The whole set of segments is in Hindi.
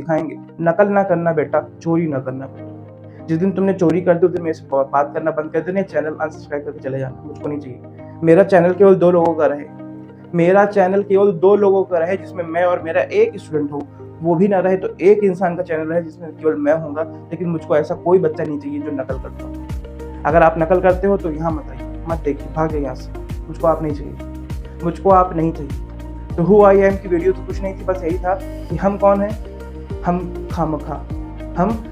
दिखाएंगे। नकल ना करना बेटा, चोरी ना करना। जिस दिन तुमने चोरी कर दी उस दिन मेरे से बात करना बंद कर देना, चैनल अनसब्सक्राइब करके चले जाना, मुझको नहीं चाहिए। मेरा चैनल केवल 2 लोगों का रहे, मेरा चैनल केवल 2 लोगों का रहे, जिसमें मैं और मेरा एक स्टूडेंट हो। वो भी ना रहे तो एक इंसान का चैनल रहे जिसमें केवल मैं होऊंगा। लेकिन मुझको ऐसा कोई बच्चा नहीं चाहिए जो नकल करता हो। अगर आप नकल करते हो तो यहाँ मत आइए, मत देखिए, भागे यहाँ से। मुझको आप नहीं चाहिए, मुझको आप नहीं चाहिए। तो हु आई एम की वीडियो तो कुछ नहीं थी, बस यही था कि हम कौन हैं, हम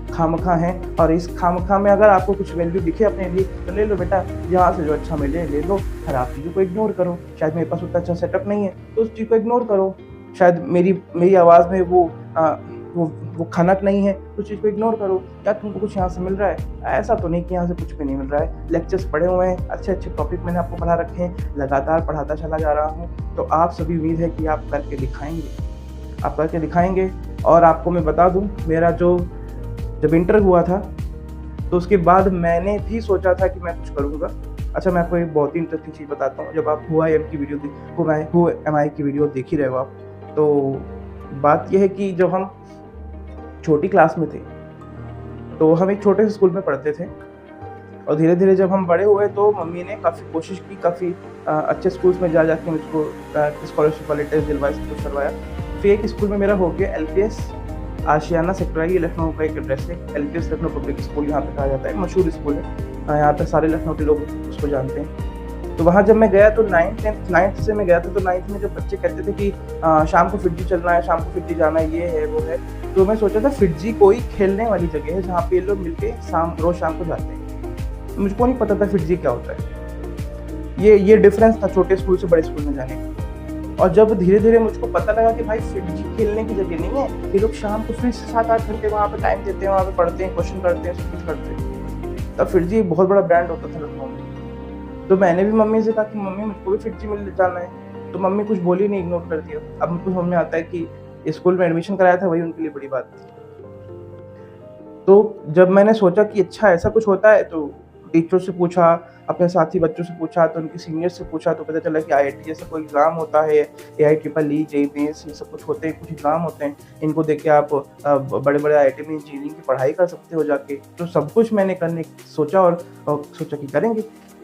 खामखा हैं। और इस खामखा में अगर आपको कुछ वैल्यू दिखे अपने लिए तो ले लो बेटा, यहाँ से जो अच्छा मिले ले लो। खराब चीज़ों को इग्नोर करो। शायद मेरे पास उतना अच्छा सेटअप नहीं है तो उस चीज़ को इग्नोर करो। शायद मेरी आवाज़ में वो खनक नहीं है तो उस चीज़ को इग्नोर करो। क्या तुमको कुछ यहाँ से मिल रहा है? ऐसा तो नहीं कि यहाँ से कुछ भी नहीं मिल रहा है। लेक्चर्स पढ़े हुए हैं, अच्छे अच्छे टॉपिक मैंने आपको पढ़ा रखे हैं, लगातार पढ़ाता चला जा रहा हूँ। तो आप सभी उम्मीद है कि आप करके दिखाएंगे। और आपको मैं बता दूँ, मेरा जब इंटर हुआ था तो उसके बाद मैंने भी सोचा था कि मैं कुछ करूँगा। अच्छा, मैं आपको एक बहुत ही इंटरेस्टिंग चीज़ बताता हूँ। जब आप हु एम आई की वीडियो देख ही रहे हो आप, तो बात यह है कि जब हम छोटी क्लास में थे तो हम एक छोटे से स्कूल में पढ़ते थे। और धीरे धीरे जब हम बड़े हुए तो मम्मी ने काफ़ी कोशिश की, काफ़ी अच्छे स्कूल्स में जाके मुझको स्कॉलरशिप वाले टेस्ट दिलवाए, सब कुछ करवाया। फिर एक स्कूल में मेरा हो गया LPS Ashiyana sector I, Lucknow का एक एड्रेस है। LPS लखनऊ पब्लिक स्कूल यहाँ पे कहा जाता है, मशहूर स्कूल है। यहाँ पे सारे लखनऊ के लोग उसको जानते हैं। तो वहाँ जब मैं गया तो 9th से मैं गया था। तो 9th में जब बच्चे कहते थे कि शाम को फिटजी चलना है, शाम को फिटजी जाना है, ये है वो है, तो मैं सोचा था फिटजी कोई खेलने वाली जगह है जहाँ पे लोग मिलके रोज शाम को जाते हैं। मुझको नहीं पता था फिटजी क्या होता है। ये डिफरेंस था छोटे स्कूल से बड़े स्कूल में जाने का। और जब धीरे धीरे मुझको पता लगा कि भाई फिटजी खेलने की जगह नहीं है, ये लोग शाम को फिर 7-8 घंटे वहाँ पे टाइम देते हैं, वहाँ पे पढ़ते हैं, क्वेश्चन करते हैं, सब कुछ करते हैं। तब फिटजी एक बहुत बड़ा ब्रांड होता था लखनऊ में। तो मैंने भी मम्मी से कहा कि मम्मी मुझको भी फिटजी मिल जाना है। तो मम्मी कुछ बोली नहीं, इग्नोर कर दिया। अब मुझको समझ में आता है कि स्कूल में एडमिशन कराया था वही उनके लिए बड़ी बात थी। तो जब मैंने सोचा कि अच्छा ऐसा कुछ होता है, तो टीचर से पूछा, अपने साथी बच्चों से पूछा, तो उनके सीनियर से पूछा, तो पता चला कि IIT जैसा कोई एग्ज़ाम होता है, AIEEE, JEE मेंस, ये सब कुछ होते हैं, कुछ एग्ज़ाम होते हैं। इनको देख के आप बड़े बड़े IIT में इंजीनियरिंग की पढ़ाई कर सकते हो जाके। तो सब कुछ मैंने करने सोचा और सोचा कि करेंगे।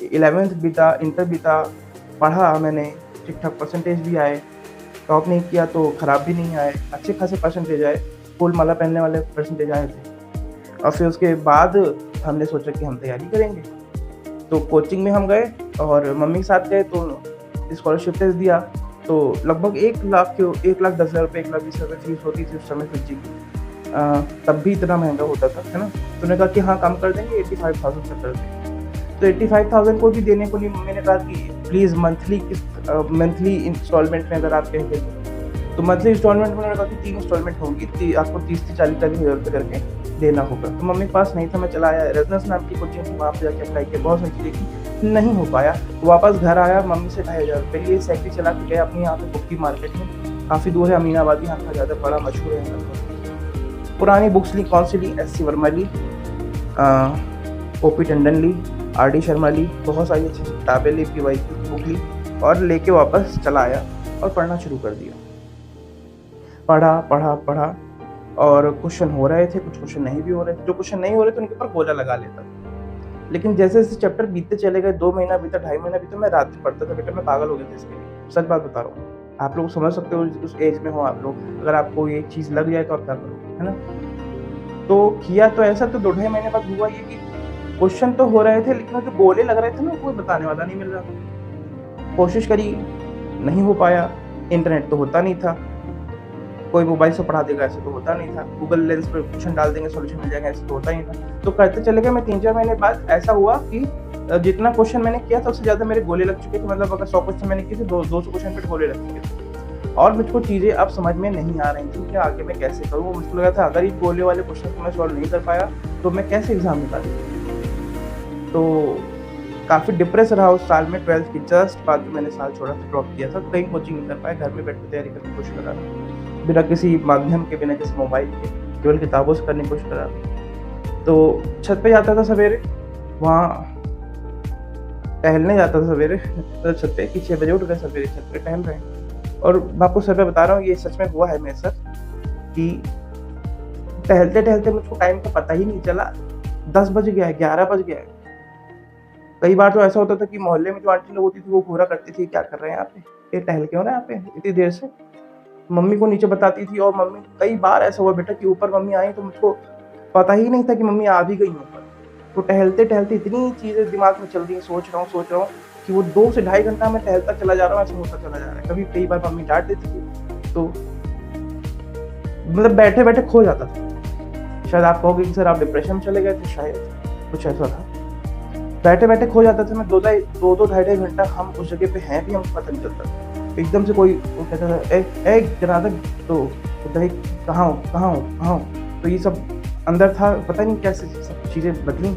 11th बीता, इंटर बीता, पढ़ा मैंने, ठीक ठाक परसेंटेज भी आए, टॉप नहीं किया तो ख़राब भी नहीं आए, अच्छे खासे परसेंटेज आए, फूल माला पहनने वाले परसेंटेज आए थे। और फिर उसके बाद हमने सोचा कि हम तैयारी करेंगे। तो कोचिंग में हम गए और मम्मी के साथ गए, तो स्कॉलरशिप टेस्ट दिया। तो लगभग 1,10,000 रुपये, 1,20,000 रुपये फीस होती थी उस समय फिटजी की। तब भी इतना महंगा होता था, है ना। तो उन्होंने कहा कि हाँ कम कर देंगे, 85,000 तक कर देंगे। तो 85,000 को भी देने को नहीं, मम्मी ने कहा कि प्लीज़ मंथली इंस्टॉलमेंट में अगर आप कहेंगे तो मंथली इंस्टॉलमेंट में उन्होंने कहा कि 3 इंस्टॉलमेंट होंगी, आपको 30-40 हज़ार रुपये करके देना होगा। तो मम्मी के पास नहीं था, मैं चला आया रेजनेंस नाम की कोचिंग थी, वहाँ पर जाके अप्लाई किया, बहुत सारी चीज़ें की, नहीं हो पाया। तो वापस घर आया, मम्मी से 2,500 रुपये लिए, साइकिल चला के गया अपनी यहाँ पे बुक मार्केट में, काफ़ी दूर है, अमीनाबाद, यहाँ का ज़्यादा बड़ा मशहूर है। पुरानी बुक्स ली, कौन सी ली? SC वर्मा ली, OP टंडन ली, RD शर्मा ली, बहुत सारी अच्छी किताबें ली, PY की बुक ली और लेके वापस चला आया और पढ़ना शुरू कर दिया। पढ़ा और क्वेश्चन हो रहे थे, कुछ क्वेश्चन नहीं भी हो रहे थे। जो क्वेश्चन नहीं हो रहे थे उनके ऊपर गोला लगा लेता। लेकिन जैसे जैसे चैप्टर बीतते चले गए, 2 महीना बीता, 2.5 महीना बीता, मैं रात में पढ़ता था बेटा, मैं पागल हो गया था इसके लिए। सच बात बता रहा हूँ, आप लोग समझ सकते हो, उस एज में हो आप लोग, अगर आपको ये चीज़ लग जाए तो आप क्या करोगे, है ना। तो किया तो ऐसा, तो 2-2.5 महीने बाद हुआ ये कि क्वेश्चन तो हो रहे थे लेकिन जो गोले लग रहे थे ना, कोई बताने वाला नहीं मिल रहा था। कोशिश करी, नहीं हो पाया। इंटरनेट तो होता नहीं था, कोई मोबाइल से पढ़ा देगा ऐसे तो होता नहीं था, गूगल लेंस पर क्वेश्चन डाल देंगे सोल्यूशन मिल जाएगा ऐसे तो होता ही था। तो करते चले गए। मैं 3-4 महीने बाद ऐसा हुआ कि जितना क्वेश्चन मैंने किया था उससे ज़्यादा मेरे गोले लग चुके थे। मतलब अगर 100 क्वेश्चन मैंने किए थे, 200 क्वेश्चन पे गोले लग चुके थे। और मुझको चीज़ें अब समझ में नहीं आ रही थी कि आगे मैं कैसे करूँ। मुझको लगा था अगर इस गोले वाले क्वेश्चन को मैं सॉल्व नहीं कर पाया तो मैं कैसे एग्ज़ाम निकालूँ। तो काफ़ी डिप्रेस रहा उस साल में। 12th की जस्ट बाद मैंने साल छोड़ा था, ड्रॉप किया था। कहीं कोचिंग नहीं कर पाया, घर में बैठ के तैयारी करने की कोशिश करा, बिना किसी माध्यम के, बिना किसी मोबाइल के, केवल किताबों से करने की कोशिश करा। तो छत पे जाता था सवेरे, वहाँ टहलने जाता था सवेरे, मतलब छत पे कि 6 बजे उठ गए सवेरे, छत पे टहल रहे हैं। और मैं आपको सर पे बता रहा हूँ, ये सच में हुआ है मेरे साथ कि टहलते-टहलते मुझको टाइम का पता ही नहीं चला, 10 बज गया है, 11 बज गया है। कई बार तो ऐसा होता था कि मोहल्ले में जो आंटी लोग होती थी वो घूरा करती थी, क्या कर रहे हैं यहाँ पे? ये टहल क्यों रहे हैं यहाँ पे इतनी देर से? मम्मी को नीचे बताती थी और मम्मी कई बार ऐसा हुआ बेटा कि ऊपर मम्मी आई तो मुझको पता ही नहीं था कि मम्मी आ भी गई ऊपर। तो टहलते-टहलते इतनी चीज़ें दिमाग में चल रही हैं, सोच रहा हूँ कि वो 2 से ढाई घंटा मैं टहलता चला जा रहा हूँ, ऐसा होता चला जा रहा है। कभी कई बार मम्मी डाँट देती थी, तो मतलब बैठे-बैठे खो जाता था। शायद आप कहोगे कि सर आप डिप्रेशन में चले गए थे, शायद कुछ ऐसा था। बैठे-बैठे खो जाता था मैं, 2 ढाई घंटा हम उस जगह पे हैं भी हमको पता नहीं चलता। एकदम से कोई वो कहता था, ए जनार्दन, तो बोलता है कहाँ हो? तो ये सब अंदर था, पता नहीं कैसे सब चीज़ें बदली।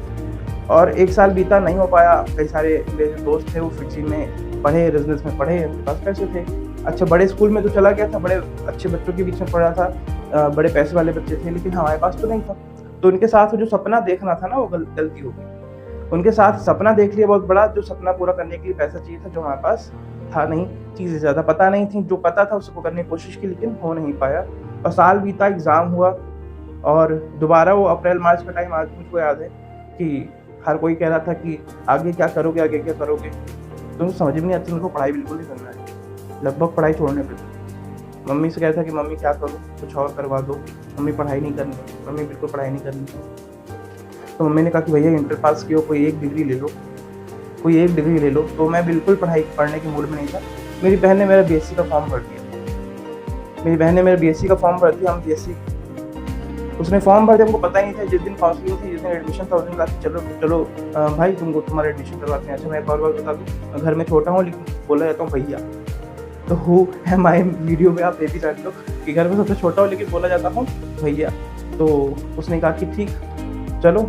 और 1 साल बीता, नहीं हो पाया। कई सारे मेरे जो दोस्त थे वो फिजी में पढ़े, बिज़नेस में पढ़े, उनके पास पैसे थे। अच्छा, बड़े स्कूल में तो चला गया था, बड़े अच्छे बच्चों के बीच में पढ़ा था, बड़े पैसे वाले बच्चे थे, लेकिन हमारे पास तो नहीं था। तो उनके साथ जो सपना देखना था ना, वो गलती हो गई। उनके साथ सपना देख लिया बहुत बड़ा, जो सपना पूरा करने के लिए पैसा चाहिए था, जो हमारे पास था नहीं। चीज़ें ज़्यादा पता नहीं थी, जो पता था उसको करने की कोशिश की, लेकिन हो नहीं पाया। और साल बीता, एग्ज़ाम हुआ और दोबारा वो अप्रैल मार्च का टाइम आज मुझको याद है कि हर कोई कह रहा था कि आगे क्या करोगे, आगे क्या करोगे। तो समझ में नहीं आती, उनको पढ़ाई बिल्कुल नहीं करना है, लगभग पढ़ाई छोड़ने पे। मम्मी से कहता कि मम्मी क्या करूँ, कुछ और करवा दो, मम्मी पढ़ाई नहीं करनी, मम्मी बिल्कुल पढ़ाई नहीं करनी। तो मम्मी ने कहा कि भैया इंटर पास किया, कोई एक डिग्री ले लो। तो मैं बिल्कुल पढ़ने के मूड में नहीं था। मेरी बहन ने मेरा बीएससी का फॉर्म भर दिया। हम बीएससी, उसने फॉर्म भर दिया, हमको पता ही नहीं था। जिस दिन काउंसलिंग थी, जिस दिन एडमिशन था, उस दिन कहा चलो भाई तुमको तुम्हारा एडमिशन करवाते हैं। अच्छा, मैं एक और बात बता दूँ, घर में छोटा हूँ लेकिन बोला जाता हूँ भैया। तो हु एम आई वीडियो में आप ये भी जान लो कि घर में सबसे छोटा हूँ लेकिन बोला जाता हूँ भैया। तो उसने कहा कि ठीक चलो।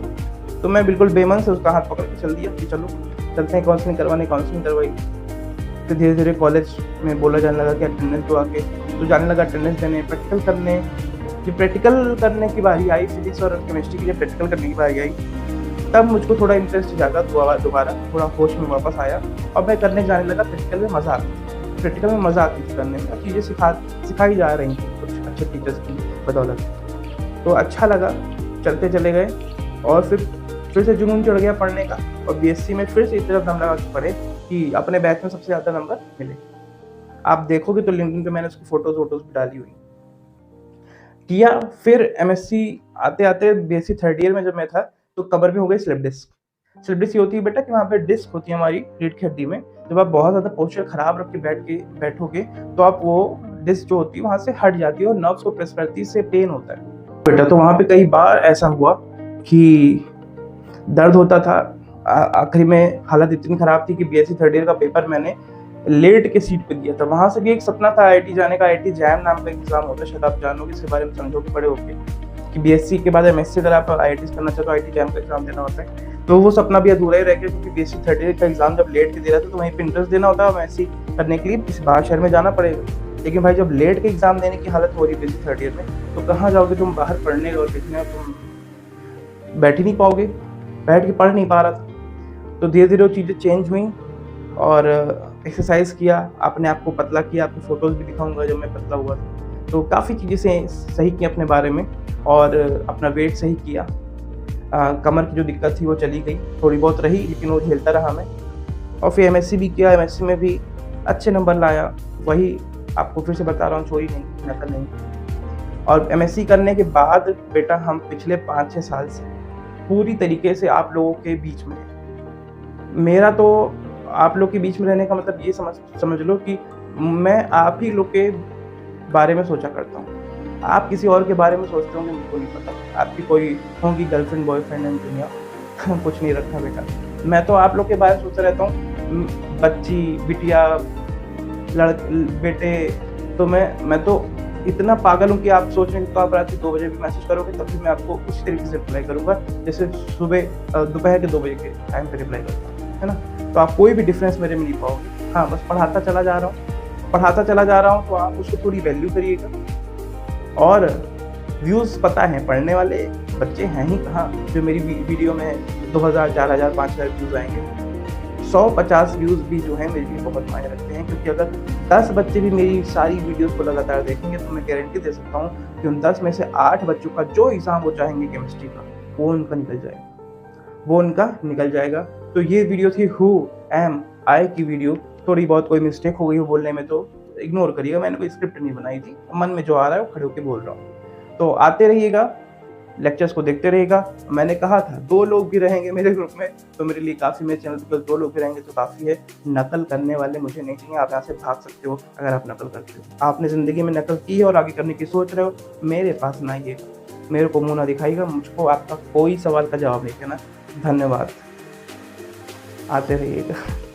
तो मैं बिल्कुल बेमन से उसका हाथ पकड़ के चल दिया कि चलो चलते हैं काउंसलिंग करवाने। काउंसलिंग करवाई। फिर धीरे धीरे कॉलेज में बोला जाने लगा कि अटेंडेंस दो आके। तो जाने लगा अटेंडेंस देने, प्रैक्टिकल करने। जब प्रैक्टिकल करने की बारी आई, फिजिक्स और केमिस्ट्री की जब प्रैक्टिकल करने की बारी आई, तब मुझको थोड़ा इंटरेस्ट जागा दोबारा, थोड़ा होश में वापस आया और मैं करने जाने लगा। प्रैक्टिकल में मज़ा आती थी करने में। चीज़ें सिखाई जा रही थी कुछ अच्छे टीचर्स की बदौलत। तो अच्छा लगा, चलते चले गए और फिर से जुनून चढ़ गया पढ़ने का। और बीएससी में फिर से इस तरफ दम लगा के पढ़े कि अपने बैच में सबसे ज़्यादा नंबर मिले। आप देखोगे तो लिंक्डइन पे मैंने उसकी फ़ोटोज़ भी डाली हुई किया। फिर एमएससी आते बीएससी थर्ड ईयर में जब मैं था तो कवर में हो गई स्लिप डिस्क। ये होती है बेटा कि वहाँ पे डिस्क होती है हमारी रीढ़ की हड्डी में। जब आप बहुत ज़्यादा पोस्चर खराब रख के बैठोगे तो आप वो डिस्क जो होती है वहाँ से हट जाती है और नर्व्स को प्रेस करती है, इससे पेन होता है बेटा। तो वहाँ पे कई बार ऐसा हुआ कि दर्द होता था। आखिरी में हालत इतनी ख़राब थी कि बीएससी थर्ड ईयर का पेपर मैंने लेट के सीट पे दिया था। वहाँ से भी एक सपना था आईआईटी जाने का। आईआईटी जैम नाम का एग्जाम होता है, शायद आप जानोगे, इसके बारे में समझोगे बड़े होके कि बीएससी के बाद एमएससी अगर आप आईआईटी करना चाहते हो आईआईटी जैम का एग्जाम देना होता है। तो वो सपना भी अधूरा ही रह गया क्योंकि बीएससी थर्ड ईयर का एग्जाम जब लेट के दे रहा था तो वहीं पर इंटरेस्ट देना होता है। एमएससी करने के लिए किसी बाहर शहर में जाना पड़ेगा। लेकिन भाई जब लेट के एग्जाम देने की हालत हो रही है बीएससी थर्ड ईयर में, तो कहाँ जाओगे तुम बाहर पढ़ने और लिखने? तुम बैठ ही नहीं पाओगे, बैठ के पढ़ नहीं पा रहा था। तो धीरे धीरे वो चीज़ें चेंज हुई और एक्सरसाइज किया, अपने आप को पतला किया। आपको फोटोज़ भी दिखाऊंगा जब मैं पतला हुआ था। तो काफ़ी चीज़ें सही की अपने बारे में और अपना वेट सही किया। कमर की जो दिक्कत थी वो चली गई, थोड़ी बहुत रही लेकिन वो झेलता रहा मैं। और फिर एमएससी भी किया, एमएससी में भी अच्छे नंबर लाया। वही आपको फिर से बता रहा हूँ, चोरी नहीं, नकल नहीं। और एमएससी करने के बाद बेटा हम पिछले 5-6 साल से पूरी तरीके से आप लोगों के बीच में। मेरा तो आप लोग के बीच में रहने का मतलब ये समझ लो कि मैं आप ही लोग के बारे में सोचा करता हूँ। आप किसी और के बारे में सोचते होंगे, मुझको नहीं पता। आपकी कोई होंगी गर्लफ्रेंड बॉयफ्रेंड एंड दुनिया कुछ नहीं रखा बेटा। मैं तो आप लोग के बारे में सोचता रहता हूँ, बच्ची, बिटिया, बेटे। तो मैं तो इतना पागल हूँ कि आप सोच रहे हैं तो आप रात के 2 बजे भी मैसेज करोगे तब भी मैं आपको उसी तरीके से रिप्लाई करूँगा जैसे सुबह दोपहर के 2 बजे के टाइम पे रिप्लाई करता हूँ, है ना। तो आप कोई भी डिफरेंस मेरे में नहीं पाओगे। हाँ, बस पढ़ाता चला जा रहा हूँ तो आप उसको थोड़ी वैल्यू करिएगा। और व्यूज़ पता है, पढ़ने वाले बच्चे हैं ही कहाँ जो मेरी वीडियो में 2000, 4000, 5000 व्यूज़ आएंगे। 150 व्यूज़ भी जो है मेरे लिए बहुत मायने रखते हैं, क्योंकि अगर 10 बच्चे भी मेरी सारी वीडियोज़ को लगातार देखेंगे तो मैं गारंटी दे सकता हूँ कि उन 10 में से 8 बच्चों का जो एग्ज़ाम वो चाहेंगे केमिस्ट्री का, वो उनका निकल जाएगा। तो ये वीडियो थी हू एम आई की वीडियो। थोड़ी बहुत कोई मिस्टेक हो गई हो बोलने में तो इग्नोर करिएगा, मैंने कोई स्क्रिप्ट नहीं बनाई थी, मन में जो आ रहा है वो खड़े होकर बोल रहा हूँ। तो आते रहिएगा, लेक्चर्स को देखते रहेगा। मैंने कहा था 2 लोग भी रहेंगे मेरे ग्रुप में, तो मेरे लिए काफ़ी, मेरे चैनल पर 2 लोग भी रहेंगे तो काफ़ी है। नकल करने वाले मुझे नहीं चाहिए, आप यहाँ से भाग सकते हो अगर आप नकल करते हो। आपने ज़िंदगी में नकल की है और आगे करने की सोच रहे हो, मेरे पास ना आइएगा, मेरे को मुँह ना दिखाइएगा, मुझको आपका कोई सवाल का जवाब नहीं देना। धन्यवाद, आते रहिएगा।